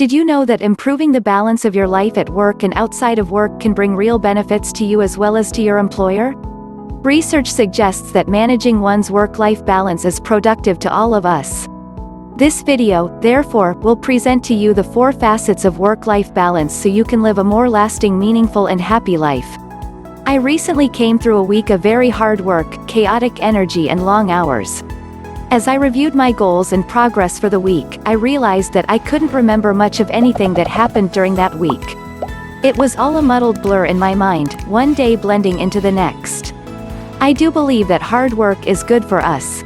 Did you know that improving the balance of your life at work and outside of work can bring real benefits to you as well as to your employer? Research suggests that managing one's work-life balance is productive to all of us. This video, therefore, will present to you the 4 facets of work-life balance so you can live a more lasting, meaningful and happy life. I recently came through a week of very hard work, chaotic energy and long hours. As I reviewed my goals and progress for the week, I realized that I couldn't remember much of anything that happened during that week. It was all a muddled blur in my mind, one day blending into the next. I do believe that hard work is good for us.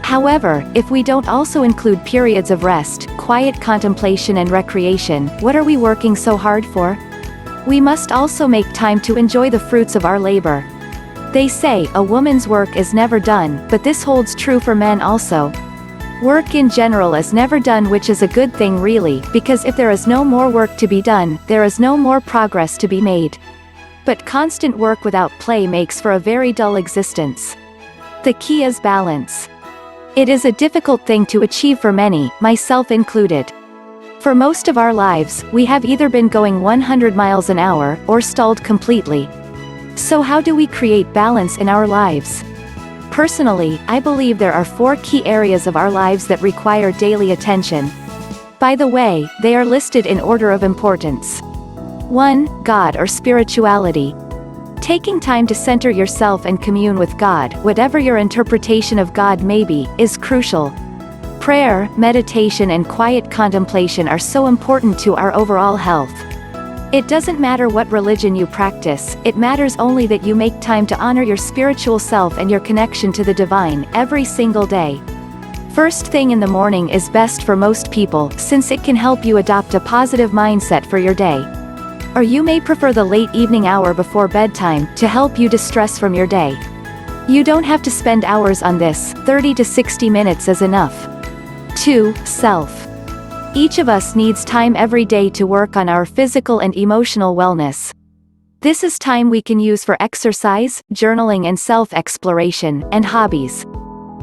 However, if we don't also include periods of rest, quiet contemplation and recreation, what are we working so hard for? We must also make time to enjoy the fruits of our labor. They say, a woman's work is never done, but this holds true for men also. Work in general is never done, which is a good thing really, because if there is no more work to be done, there is no more progress to be made. But constant work without play makes for a very dull existence. The key is balance. It is a difficult thing to achieve for many, myself included. For most of our lives, we have either been going 100 miles an hour, or stalled completely. So how do we create balance in our lives? Personally, I believe there are 4 key areas of our lives that require daily attention. By the way, they are listed in order of importance. 1. God or spirituality. Taking time to center yourself and commune with God, whatever your interpretation of God may be, is crucial. Prayer, meditation and quiet contemplation are so important to our overall health. It doesn't matter what religion you practice, it matters only that you make time to honor your spiritual self and your connection to the divine, every single day. First thing in the morning is best for most people, since it can help you adopt a positive mindset for your day. Or you may prefer the late evening hour before bedtime, to help you distress from your day. You don't have to spend hours on this, 30 to 60 minutes is enough. 2. Self. Each of us needs time every day to work on our physical and emotional wellness. This is time we can use for exercise, journaling and self-exploration, and hobbies.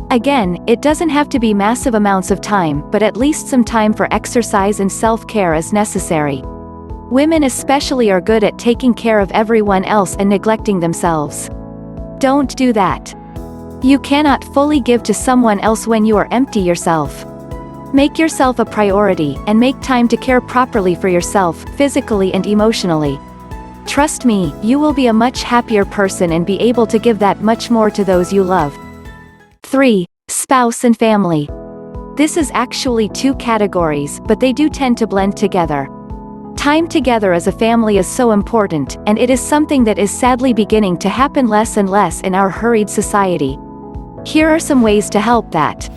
Again, it doesn't have to be massive amounts of time, but at least some time for exercise and self-care is necessary. Women especially are good at taking care of everyone else and neglecting themselves. Don't do that. You cannot fully give to someone else when you are empty yourself. Make yourself a priority, and make time to care properly for yourself, physically and emotionally. Trust me, you will be a much happier person and be able to give that much more to those you love. 3. Spouse and family. This is actually 2 categories, but they do tend to blend together. Time together as a family is so important, and it is something that is sadly beginning to happen less and less in our hurried society. Here are some ways to help that.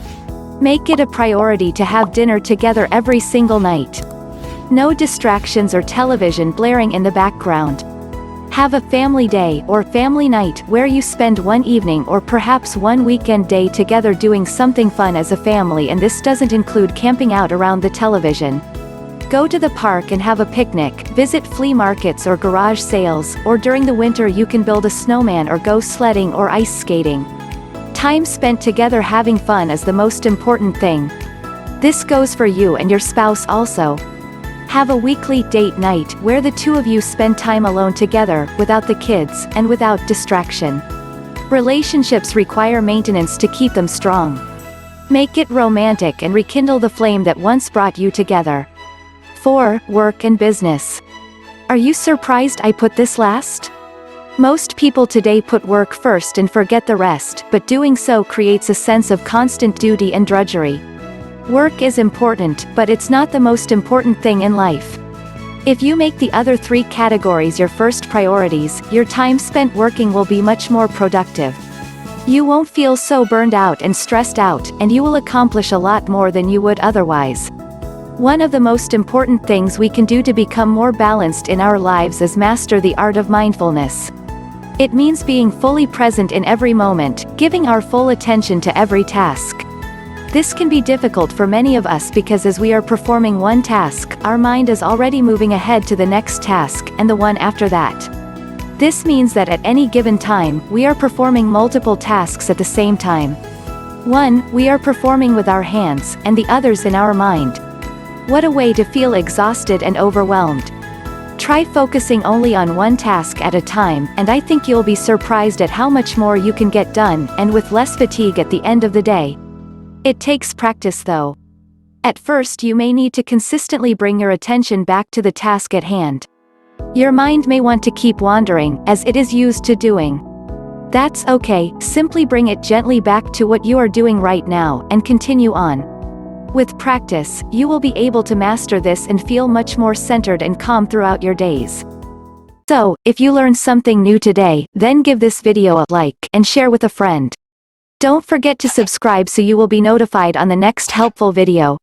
Make it a priority to have dinner together every single night. No distractions or television blaring in the background. Have a family day or family night where you spend one evening or perhaps one weekend day together doing something fun as a family, and this doesn't include camping out around the television. Go to the park and have a picnic, visit flea markets or garage sales, or during the winter you can build a snowman or go sledding or ice skating. Time spent together having fun is the most important thing. This goes for you and your spouse also. Have a weekly date night where the 2 of you spend time alone together, without the kids, and without distraction. Relationships require maintenance to keep them strong. Make it romantic and rekindle the flame that once brought you together. 4. Work and business. Are you surprised I put this last? Most people today put work first and forget the rest, but doing so creates a sense of constant duty and drudgery. Work is important, but it's not the most important thing in life. If you make the other 3 categories your first priorities, your time spent working will be much more productive. You won't feel so burned out and stressed out, and you will accomplish a lot more than you would otherwise. One of the most important things we can do to become more balanced in our lives is master the art of mindfulness. It means being fully present in every moment, giving our full attention to every task. This can be difficult for many of us because as we are performing one task, our mind is already moving ahead to the next task, and the one after that. This means that at any given time, we are performing multiple tasks at the same time. One, we are performing with our hands, and the others in our mind. What a way to feel exhausted and overwhelmed. Try focusing only on one task at a time, and I think you'll be surprised at how much more you can get done, and with less fatigue at the end of the day. It takes practice though. At first you may need to consistently bring your attention back to the task at hand. Your mind may want to keep wandering, as it is used to doing. That's okay, simply bring it gently back to what you are doing right now, and continue on. With practice, you will be able to master this and feel much more centered and calm throughout your days. So, if you learned something new today, then give this video a like, and share with a friend. Don't forget to subscribe so you will be notified on the next helpful video.